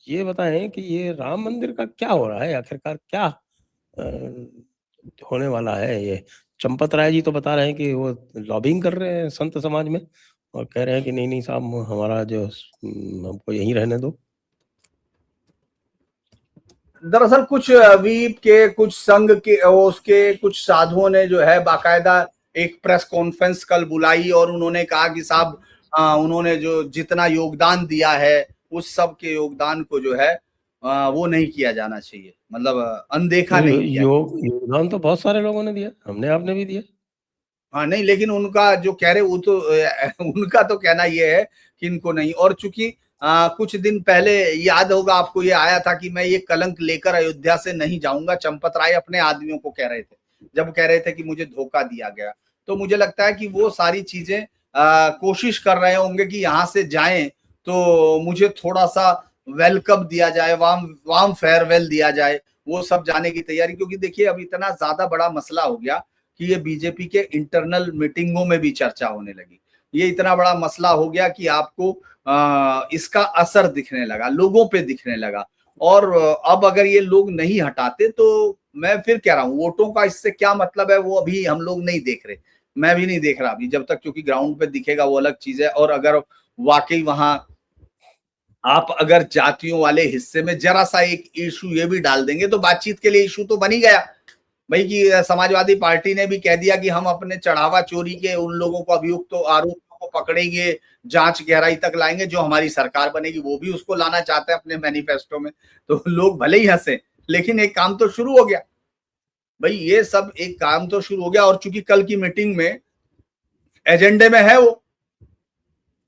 ये बताएं कि ये राम मंदिर का क्या हो रहा है आखिरकार, क्या होने वाला है ये। चंपत राय जी तो बता रहे हैं कि वो लॉबिंग कर रहे हैं संत समाज में और कह रहे हैं कि नहीं नहीं साहब, हमारा जो हमको यहीं रहने दो। दरअसल कुछ वीप के, कुछ संघ के, उसके कुछ साधुओं ने जो है बाकायदा एक प्रेस कॉन्फ्रेंस कल बुलाई और उन्होंने कहा कि साहब उन्होंने जो जितना योगदान दिया है उस सब के योगदान को जो है वो नहीं किया जाना चाहिए, मतलब अनदेखा नहीं किया। योगदान तो बहुत सारे लोगों ने दिया, हमने आपने भी दिया। हाँ नहीं, लेकिन उनका जो कह रहे वो तो उनका तो कहना ये है कि इनको नहीं। और चूंकि कुछ दिन पहले याद होगा आपको, ये आया था कि मैं ये कलंक लेकर अयोध्या से नहीं जाऊंगा, चंपत राय अपने आदमियों को कह रहे थे जब कह रहे थे कि मुझे धोखा दिया गया। तो मुझे लगता है कि वो सारी चीजें कोशिश कर रहे होंगे कि यहाँ से जाएं तो मुझे थोड़ा सा वेलकम दिया जाए, वार्म वार्म फेयरवेल दिया जाए, वो सब जाने की तैयारी। क्योंकि देखिए अब इतना ज्यादा बड़ा मसला हो गया कि ये बीजेपी के इंटरनल मीटिंगों में भी चर्चा होने लगी। ये इतना बड़ा मसला हो गया कि आपको इसका असर दिखने लगा, लोगों पे दिखने लगा। और अब अगर ये लोग नहीं हटाते तो मैं फिर कह रहा हूं वोटों का इससे क्या मतलब है वो अभी हम लोग नहीं देख रहे, मैं भी नहीं देख रहा अभी जब तक, क्योंकि ग्राउंड पे दिखेगा वो अलग चीज है। और अगर वाकई वहां आप अगर जातियों वाले हिस्से में जरा सा एक इशू ये भी डाल देंगे तो बातचीत के लिए इशू तो बन ही गया भाई। कि समाजवादी पार्टी ने भी कह दिया कि हम अपने चढ़ावा चोरी के उन लोगों को, अभियुक्तों आरोपियों को पकड़ेंगे, जांच गहराई तक लाएंगे, जो हमारी सरकार बनेगी वो भी उसको लाना चाहते हैं अपने मैनिफेस्टो में। तो लोग भले ही हंसे लेकिन एक काम तो शुरू हो गया भाई, ये सब एक काम तो शुरू हो गया। और चूंकि कल की मीटिंग में एजेंडे में है, वो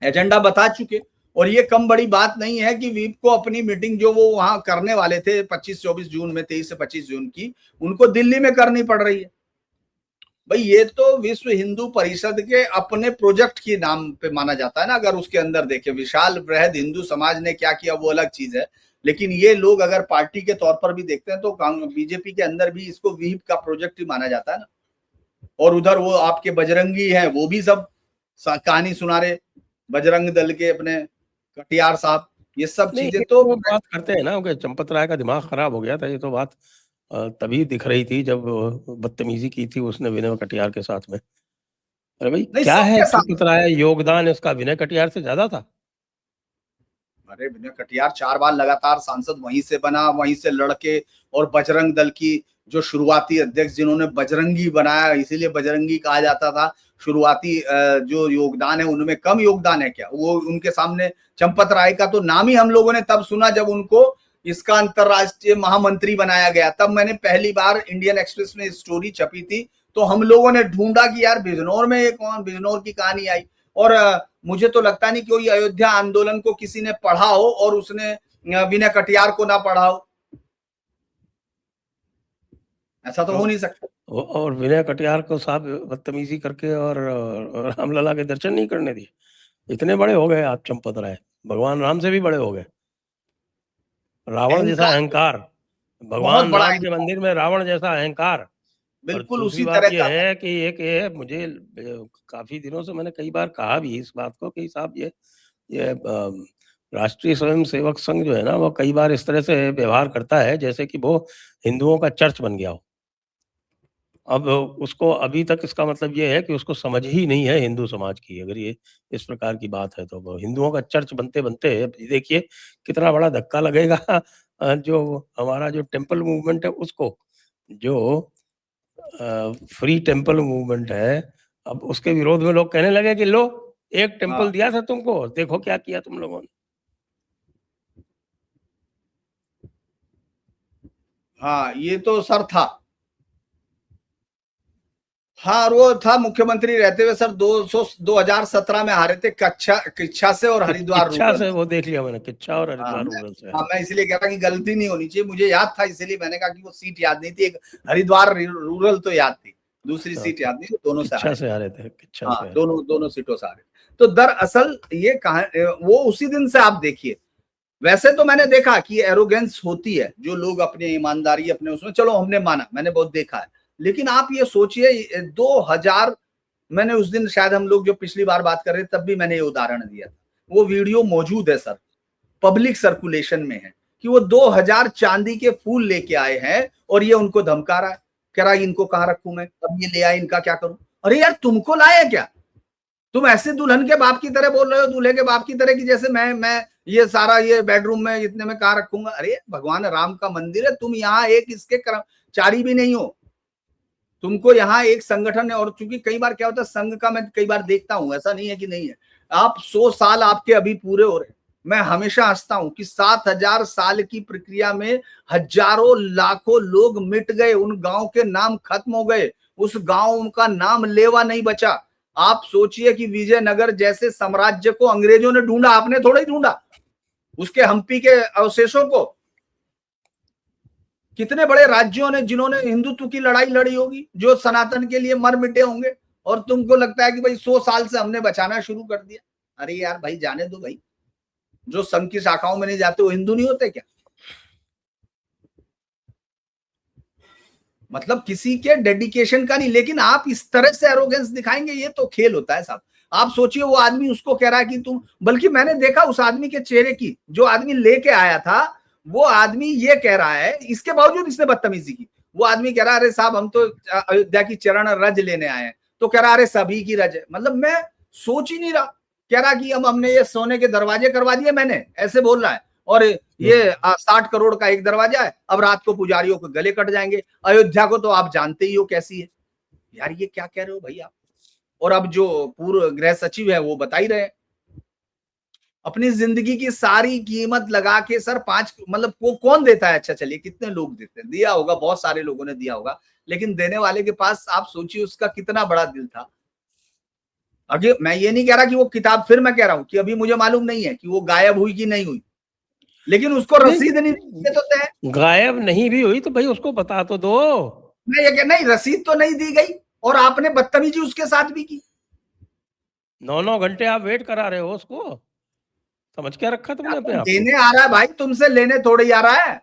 एजेंडा बता चुके। और ये कम बड़ी बात नहीं है कि वीप को अपनी मीटिंग जो वो वहां करने वाले थे 25-24 जून में, 23 से 25 जून की, उनको दिल्ली में करनी पड़ रही है। भाई ये तो विश्व हिंदू परिषद के अपने प्रोजेक्ट के नाम पे माना जाता है ना। अगर उसके अंदर देखे विशाल वृहद हिंदू समाज ने क्या किया वो अलग चीज है, लेकिन ये लोग अगर पार्टी के तौर पर भी देखते हैं तो बीजेपी के अंदर भी इसको वीप का प्रोजेक्ट ही माना जाता है ना। और उधर वो आपके बजरंगी हैं, वो भी सब कहानी सुना रहे, बजरंग दल के अपने कटियार साहब, ये सब नहीं, चीजें ये तो तो बात करते हैं ना कि चंपत राय का दिमाग खराब हो गया था, ये तो बात तभी दिख रही थी जब बदतमीजी की थी उसने विनय कटियार के साथ में। अरे भाई नहीं क्या है सबके साथ। चंपत राय, योगदान उसका विनय कटियार से ज्यादा था। अरे विनय कटियार 4 बार लगातार सांसद वहीं से बना, वहीं से लड़के। और बजरंग दल की जो शुरुआती अध्यक्ष जिन्होंने बजरंगी बनाया, इसीलिए बजरंगी कहा जाता था, शुरुआती जो योगदान है उनमें कम योगदान है क्या वो उनके सामने। चंपत राय का तो नाम ही हम लोगों ने तब सुना जब उनको इसका अंतरराष्ट्रीय महामंत्री बनाया गया। तब मैंने पहली बार इंडियन एक्सप्रेस में स्टोरी छपी थी, तो हम लोगों ने ढूंढा कि यार बिजनौर में ये कौन, बिजनौर की कहानी आई। और मुझे तो लगता नहीं कोई अयोध्या आंदोलन को किसी ने पढ़ा हो और उसने विनय कटियार को ना पढ़ा हो, ऐसा तो हो नहीं सकता। और विनय कटियार को साहब बदतमीजी करके और रामलला के दर्शन नहीं करने दिए। इतने बड़े हो गए आप चंपत राय, भगवान राम से भी बड़े हो गए। रावण जैसा अहंकार, अहंकार, बहुत भगवान बड़ा राम के अहंकार, मंदिर में रावण जैसा अहंकार। और बिल्कुल दूसरी उसी बात तरह यह का। है कि एक ये मुझे काफी दिनों से मैंने कई बार कहा भी इस बात को कि साहब ये राष्ट्रीय स्वयं सेवक संघ जो है ना, वो कई बार इस तरह से व्यवहार करता है जैसे कि वो हिंदुओं का चर्च बन गया हो। अब उसको अभी तक इसका मतलब ये है कि उसको समझ ही नहीं है हिंदू समाज की, अगर ये इस प्रकार की बात है तो। वो हिंदुओं का चर्च बनते बनते देखिए कितना बड़ा धक्का लगेगा जो हमारा जो टेम्पल मूवमेंट है उसको, जो फ्री टेम्पल मूवमेंट है। अब उसके विरोध में लोग कहने लगे कि लो, एक टेम्पल हाँ दिया था तुमको, देखो क्या किया तुम लोगों ने। हाँ ये तो सर था। हाँ और वो था मुख्यमंत्री रहते हुए सर 2017 में हारे थे किच्छा से और हरिद्वार किच्छा रूरल से, से। वो देख लिया मैंने, किच्छा और हाँ हरिद्वार रूरल से हाँ, हारे थे। मैं इसलिए कह रहा कि गलती नहीं होनी चाहिए, मुझे याद था इसलिए मैंने कहा कि वो सीट याद नहीं थी, एक हरिद्वार रूरल तो याद थी, दूसरी हाँ, सीट याद नहीं, दोनों से किच्छा हारे। से हारे थे, किच्छा हाँ से हारे। दोनों दोनों सीटों से हारे। तो दरअसल ये कहा वो उसी दिन से आप देखिए। वैसे तो मैंने देखा कि एरोगेंस होती है, जो लोग अपनी ईमानदारी अपने उसमें, चलो हमने माना, मैंने बहुत देखा है। लेकिन आप ये सोचिए 2000, मैंने उस दिन शायद हम लोग जो पिछली बार बात कर रहे थे तब भी मैंने ये उदाहरण दिया था, वो वीडियो मौजूद है सर, पब्लिक सर्कुलेशन में है। कि वो 2000 चांदी के फूल लेके आए हैं और ये उनको धमका रहा है, कह रहा है इनको कहाँ रखूं मैं, अब ये ले आए इनका क्या करूं। अरे यार तुमको लाए क्या, तुम ऐसे दुल्हन के बाप की तरह बोल रहे हो, दूल्हे के बाप की तरह कि जैसे मैं ये सारा ये बेडरूम में इतने में कहाँ रखूंगा। अरे भगवान राम का मंदिर है, तुम यहाँ एक इसके कर्मचारी भी नहीं हो, तुमको यहाँ एक संगठन है। और चूंकि कई बार क्या होता है संघ का, मैं कई बार देखता हूं, ऐसा नहीं है कि नहीं है, आप 100 साल आपके अभी पूरे हो रहे, मैं हमेशा हंसता हूं कि 7000 साल की प्रक्रिया में हजारों लाखों लोग मिट गए, उन गांव के नाम खत्म हो गए, उस गांव का नाम लेवा नहीं बचा। आप सोचिए कि विजयनगर जैसे साम्राज्य को अंग्रेजों ने ढूंढा, आपने थोड़ा ही ढूंढा उसके हम्पी के अवशेषों को। कितने बड़े राज्यों ने जिन्होंने हिंदुत्व की लड़ाई लड़ी होगी, जो सनातन के लिए मर मिटे होंगे, और तुमको लगता है कि भाई 100 साल से हमने बचाना शुरू कर दिया। अरे यार भाई जाने दो भाई, जो संघ की शाखाओं में नहीं जाते वो हिंदू नहीं होते क्या। मतलब किसी के डेडिकेशन का नहीं, लेकिन आप इस तरह से एरोगेंस दिखाएंगे, ये तो खेल होता है साहब। आप सोचिए वो आदमी उसको कह रहा है कि तुम, बल्कि मैंने देखा उस आदमी के चेहरे की, जो आदमी लेके आया था वो आदमी ये कह रहा है, इसके बावजूद इसने बदतमीजी की, वो आदमी कह रहा है अरे साहब हम तो अयोध्या की चरण रज लेने आए हैं, तो कह रहा अरे सभी की रज है। मतलब मैं सोच ही नहीं रहा, कह रहा कि हमने ये सोने के दरवाजे करवा दिए, मैंने ऐसे बोल रहा है, और ये 60 करोड़ का एक दरवाजा है, अब रात को पुजारियों के गले कट जाएंगे, अयोध्या को तो आप जानते ही हो कैसी है। यार ये क्या कह रहे हो भाई आप। और अब जो पूर्व गृह सचिव है वो बता ही रहे, अपनी जिंदगी की सारी कीमत लगा के, सर 5, मतलब वो कौन देता है, अच्छा चलिए कितने लोग देते हैं, दिया होगा बहुत सारे लोगों ने दिया होगा, लेकिन देने वाले के पास आप सोचिए उसका कितना बड़ा दिल था। अभी मैं ये नहीं कह रहा कि वो किताब, फिर मैं कह रहा हूं कि अभी मुझे मालूम नहीं है कि वो गायब हुई कि नहीं हुई, लेकिन उसको रसीद नहीं दी तो तय, गायब नहीं भी हुई तो भाई उसको बता तो दो। मैं ये कह नहीं, रसीद तो नहीं दी गई, और आपने बदतमीजी उसके साथ भी की। 9-9 घंटे आप वेट करा रहे हो उसको, समझ क्या रखा तुमने अपने आप देने आ रहा है भाई, तुमसे लेने थोड़े ही आ रहा है।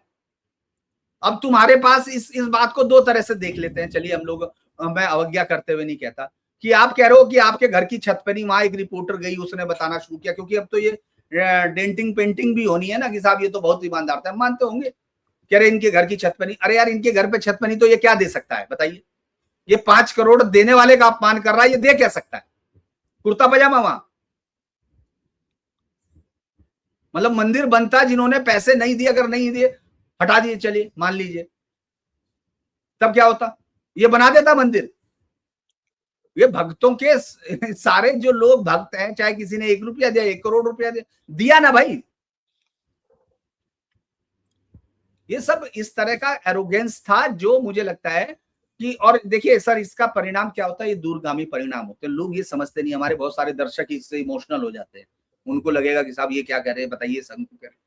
अब तुम्हारे पास इस बात को दो तरह से देख लेते हैं, चलिए हम लोग, मैं अवज्ञा करते हुए नहीं कहता कि आप कह रहे हो कि आपके घर की छत पे नहीं, वहां एक रिपोर्टर गई, उसने बताना शुरू किया, क्योंकि अब तो ये डेंटिंग पेंटिंग भी होनी है ना कि साहब ये तो बहुत ईमानदार था, मानते होंगे, कह रहे इनके घर की छत पे नहीं। अरे यार इनके घर पे छत पे नहीं तो ये क्या दे सकता है बताइए, ये 5 करोड़ देने वाले का अपमान कर रहा है, ये दे क्या सकता है, कुर्ता पजामा वहां। मतलब मंदिर बनता, जिन्होंने पैसे नहीं दिए, अगर नहीं दिए हटा दिए, चलिए मान लीजिए, तब क्या होता, ये बना देता मंदिर। ये भक्तों के सारे जो लोग भक्त हैं, चाहे किसी ने 1 रुपया दिया, 1 करोड़ रुपया दिया ना भाई, ये सब इस तरह का एरोगेंस था जो मुझे लगता है कि, और देखिए सर इसका परिणाम क्या होता है, ये दूरगामी परिणाम होते हैं, लोग ये समझते नहीं, हमारे बहुत सारे दर्शक इससे इमोशनल हो जाते हैं, उनको लगेगा कि साहब ये क्या कह रहे हैं, बताइए संघ को कह रहे।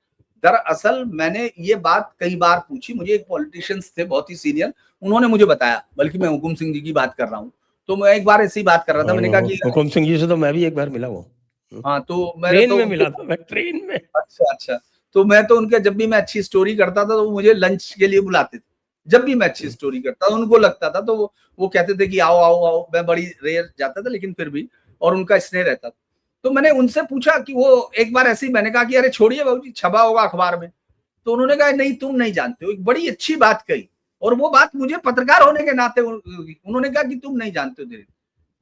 दरअसल मैंने ये बात कई बार पूछी, मुझे एक पॉलिटिशियंस थे बहुत ही सीनियर, उन्होंने मुझे बताया, बल्कि मैं हुकुम सिंह जी की बात कर रहा हूँ, तो मैं एक बार ऐसी बात कर रहा था, मैंने कहा कि हुकुम सिंह जी से तो मैं भी एक बार मिला हूँ, हाँ, तो ट्रेन में मिला था मैं, ट्रेन में। अच्छा अच्छा, तो मैं तो उनके, जब भी मैं अच्छी स्टोरी करता था तो मुझे लंच के लिए बुलाते थे, जब भी मैं अच्छी स्टोरी करता था उनको लगता था, तो वो कहते थे कि आओ आओ आओ, मैं बड़ी रेयर जाता था लेकिन फिर भी, और उनका स्नेह रहता था। तो मैंने उनसे पूछा कि वो एक बार ऐसे ही, मैंने कहा कि अरे छोड़िए बाबूजी, छपा होगा अखबार में, तो उन्होंने कहा नहीं तुम नहीं जानते हो, एक बड़ी अच्छी बात कही, और वो बात मुझे पत्रकार होने के नाते उन्होंने कहा कि तुम नहीं जानते हो,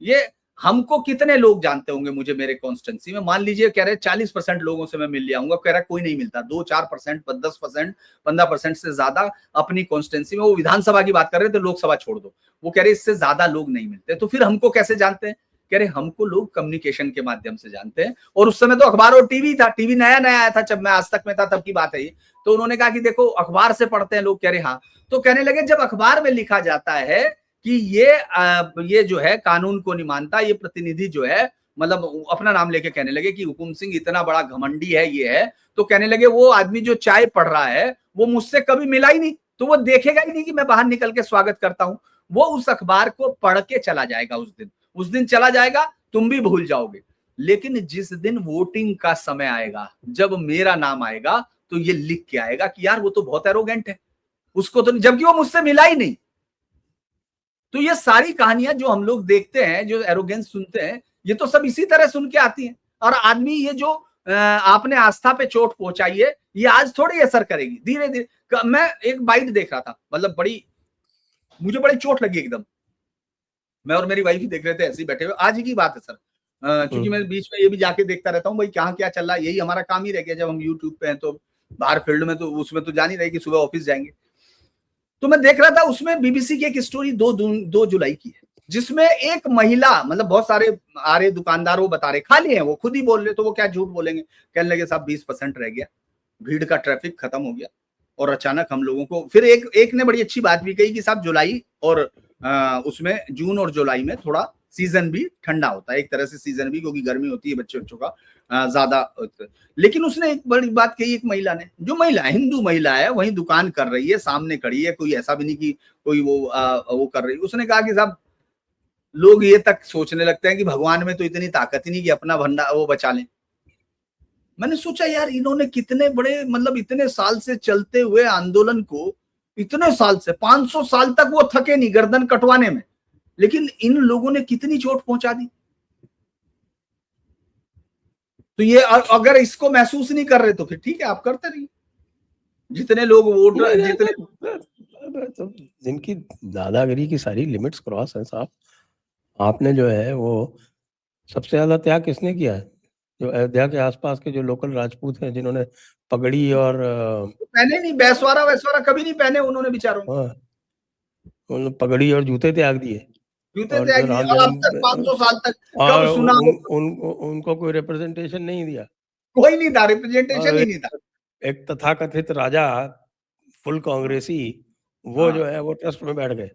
ये हमको कितने लोग जानते होंगे, मुझे मेरे कॉन्स्टेंसी में, मान लीजिए कह रहे 40% लोगों से मैं मिल लिया हूँ, कह रहा कोई नहीं मिलता, 2-4%, 10%, 15% से ज्यादा अपनी कॉन्स्टेंसी में, वो विधानसभा की बात कर रहे थे, लोकसभा छोड़ दो, वो कह रहे इससे ज्यादा लोग नहीं मिलते, तो फिर हमको कैसे जानते हैं, कह रहे हमको लोग कम्युनिकेशन के माध्यम से जानते हैं, और उस समय तो अखबार और टीवी था, टीवी नया नया आया था, जब मैं आज तक में था तब की बात है ये, तो उन्होंने कहा कि देखो अखबार से पढ़ते हैं लोग, कह रहे हाँ, तो कहने लगे जब अखबार में लिखा जाता है कि ये जो है कानून को नहीं मानता, ये प्रतिनिधि जो है, मतलब अपना नाम लेके कहने लगे कि हुकुम सिंह इतना बड़ा घमंडी है, ये है, तो कहने लगे वो आदमी जो चाय पढ़ रहा है वो मुझसे कभी मिला ही नहीं, तो वो देखेगा ही नहीं कि मैं बाहर निकल के स्वागत करता हूं, वो उस अखबार को पढ़ के चला जाएगा, उस दिन चला जाएगा, तुम भी भूल जाओगे। लेकिन जिस दिन वोटिंग का समय आएगा, जब मेरा नाम आएगा, तो ये लिख के आएगा कि यार वो तो बहुत एरोगेंट है, उसको तो, जबकि वो मुझसे मिला ही नहीं। तो ये सारी कहानियां जो हम लोग देखते हैं, जो एरोगेंस सुनते हैं, ये तो सब इसी तरह सुन के आती हैं। और आदमी ये जो आपने आस्था पे चोट पहुंचाई है, ये आज थोड़ी असर करेगी, धीरे धीरे। मैं एक बाइट देख रहा था, मतलब मुझे बड़ी चोट लगी एकदम। मैं और मेरी वाइफ ही देख रहे थे, ऐसे ही बैठे हुए, आज ही की बात है सर। क्योंकि मैं बीच में ये भी जाके देखता रहता हूँ भाई कहाँ क्या चल रहा है, यही हमारा काम ही रह गया। जब हम यूट्यूब पे हैं तो बाहर फील्ड में तो उसमें तो जान ही रहे कि सुबह ऑफिस जाएंगे। तो मैं देख रहा था, उसमें बीबीसी की एक स्टोरी 2 जुलाई की है, जिसमें एक महिला, मतलब बहुत सारे आ रहे दुकानदार वो बता रहे खाली हैं, वो खुद ही बोल रहे, तो वो क्या झूठ बोलेंगे, कहने लगे साहब 20% रह गया, भीड़ का ट्रैफिक खत्म हो गया। और अचानक हम लोगों को फिर एक ने बड़ी अच्छी बात भी कही कि साहब जुलाई और उसमें जून और जुलाई में थोड़ा सीजन भी ठंडा होता है, एक तरह से सीजन भी, क्योंकि गर्मी होती है बच्चों का ज्यादा। लेकिन उसने एक बड़ी बात कही, एक महिला ने, जो महिला हिंदू महिला है, वही दुकान कर रही है, सामने खड़ी है, कोई ऐसा भी नहीं कि कोई वो कर रही है। उसने कहा कि साहब लोग ये तक सोचने लगते हैं कि भगवान में तो इतनी ताकत ही नहीं कि अपना भंडार वो बचा लें। मैंने सोचा यार इन्होंने कितने बड़े, मतलब इतने साल से चलते हुए आंदोलन को, इतने साल से 500 साल तक वो थके नहीं गर्दन कटवाने में, लेकिन इन लोगों ने कितनी चोट पहुंचा दी। तो ये अगर इसको महसूस नहीं कर रहे तो फिर ठीक है, आप करते रहिए। जितने लोग वोट जितने तो जिनकी दादागिरी की सारी लिमिट्स क्रॉस है साहब। आपने जो है वो सबसे ज्यादा त्याग किसने किया है? जो अयोध्या के आसपास के जो लोकल राजपूत हैं, जिन्होंने पगड़ी और पहने नहीं, बैसवारा वैसवारा कभी नहीं पहने उन्होंने बेचारों, उन्होंने पगड़ी और जूते त्याग दिए। जूते और त्याग जो दिए, राम और अब तक जन्म 500 साल तक और कब सुना उनको कोई रिप्रेजेंटेशन नहीं दिया। कोई नहीं था, रिप्रेजेंटेशन और ही नहीं था। एक तथाकथित राजा फुल कांग्रेसी, वो हाँ। जो है वो ट्रस्ट में बैठ गए।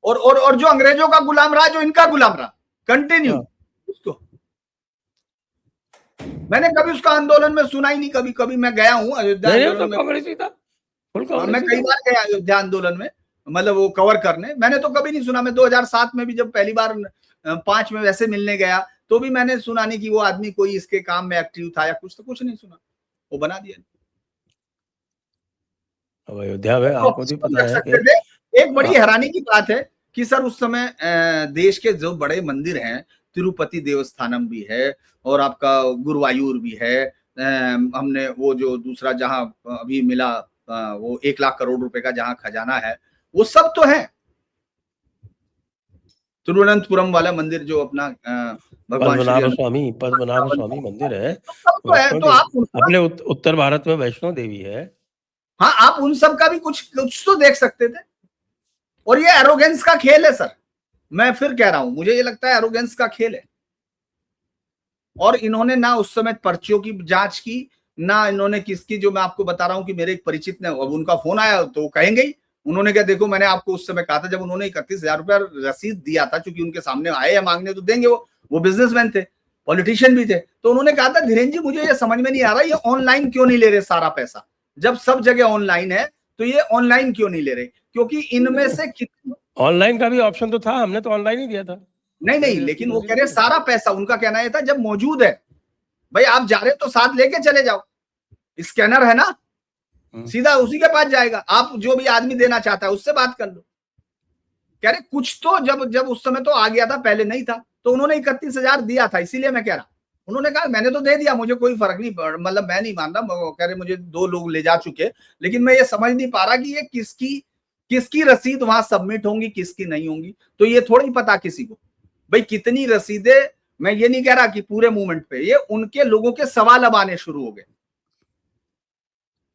और जो अंग्रेजों का गुलाम रहा, जो इनका गुलाम रहा, कंटिन्यू हाँ। उसको मैंने कभी उसका आंदोलन में सुना ही नहीं। कभी कभी मैं गया हूँ अयोध्या नहीं, आंदोलन तो में, कांग्रेसी था, फुल मैं कांग्रेसी कई था वो। बार गया अयोध्या आंदोलन में, मतलब वो कवर करने। मैंने तो कभी नहीं सुना। मैं 2007 में भी जब पहली बार 5 में वैसे मिलने गया, तो भी मैंने सुना नहीं कि वो आदमी कोई इसके काम में एक्टिव था या कुछ, तो कुछ नहीं सुना। वो बना दिया। अब अयोध्या में तो आपको भी ऑप्शन पता रख है कि सकते थे। एक बड़ी हैरानी की बात है कि सर उस समय देश के जो बड़े मंदिर हैं, तिरुपति देवस्थानम भी है और आपका गुरुवायूर भी है, हमने वो जो दूसरा जहां अभी मिला वो 1 लाख करोड़ रुपए का जहां खजाना है, वो सब तो है। तिरुवनंतपुरम वाला मंदिर जो अपना भगवान श्री पद्मनाभ स्वामी मंदिर है। सब तो है। वैष्णो तो देवी आप अपने उत्तर भारत में वैष्णो देवी है। हाँ, आप उन सब का भी कुछ कुछ तो देख सकते थे। और ये एरोगेंस का खेल है सर, मैं फिर कह रहा हूं, मुझे ये लगता है एरोगेंस का खेल है। और इन्होंने ना उस समय पर्चियों की जांच की, ना इन्होंने किसकी, जो मैं आपको बता रहा हूं कि मेरे एक परिचित ने, अब उनका फोन आया तो कहेंगे ही, उन्होंने क्या, देखो मैंने आपको उस समय कहा था, जब उन्होंने 31,000 रुपया रसीद दिया था, क्योंकि उनके सामने आए हैं मांगने तो देंगे, वो बिजनेसमैन थे, पॉलिटिशियन भी थे, तो उन्होंने कहा था धीरेन्द्र जी मुझे ये समझ में नहीं आ रहा, ये ऑनलाइन क्यों नहीं ले रहे सारा पैसा, जब सब जगह ऑनलाइन है तो ये ऑनलाइन क्यों नहीं ले रहे, क्योंकि इनमें से ऑनलाइन का भी ऑप्शन तो था, हमने तो ऑनलाइन ही दिया था। नहीं, लेकिन वो कह रहे सारा पैसा, उनका कहना यह था जब मौजूद है, भाई आप जा रहे हो तो साथ लेके चले जाओ, स्कैनर है ना, सीधा उसी के पास जाएगा, आप जो भी आदमी देना चाहता है उससे बात कर लो। कह रहे कुछ तो जब उस समय तो आ गया था, पहले नहीं था, तो उन्होंने 31,000 दिया था, इसीलिए मैं कह रहा, उन्होंने कहा मैंने तो दे दिया, मुझे कोई फर्क नहीं, मतलब मैं नहीं मान रहा, कह रहे मुझे 2 लोग ले जा चुके, लेकिन मैं ये समझ नहीं पा रहा कि ये किसकी रसीद वहां सबमिट होंगी, किसकी नहीं होंगी, तो ये थोड़ा ही पता किसी को, भाई कितनी रसीदें, मैं ये नहीं कह रहा कि पूरे मूवमेंट पे, ये उनके लोगों के सवाल अब आने शुरू हो गए।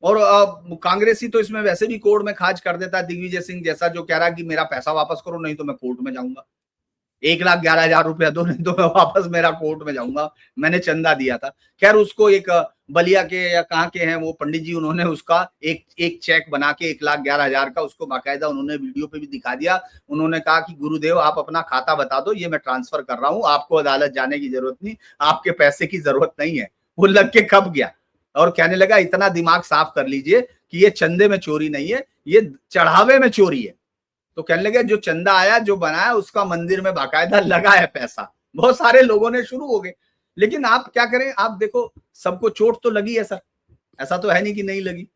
और कांग्रेसी तो इसमें वैसे भी कोर्ट में खाज कर देता है, दिग्विजय सिंह जैसा, जो कह रहा है कि मेरा पैसा वापस करो, नहीं तो मैं कोर्ट में जाऊंगा, 1,11,000 रुपया दो, नहीं तो मैं वापस मेरा कोर्ट में जाऊंगा, मैंने चंदा दिया था। खैर उसको एक बलिया के या कहाँ के हैं वो पंडित जी, उन्होंने उसका एक चेक बना के 1,11,000 का, उसको बाकायदा उन्होंने वीडियो पे भी दिखा दिया। उन्होंने कहा कि गुरुदेव आप अपना खाता बता दो, ये मैं ट्रांसफर कर रहा हूँ, आपको अदालत जाने की जरूरत नहीं, आपके पैसे की जरूरत नहीं है। वो लग के खप गया और कहने लगा इतना दिमाग साफ कर लीजिए कि ये चंदे में चोरी नहीं है, ये चढ़ावे में चोरी है। तो कहने लगे जो चंदा आया, जो बनाया, उसका मंदिर में बाकायदा लगा है पैसा। बहुत सारे लोगों ने शुरू हो गए, लेकिन आप क्या करें, आप देखो सबको चोट तो लगी है सर, ऐसा तो है नहीं कि नहीं लगी।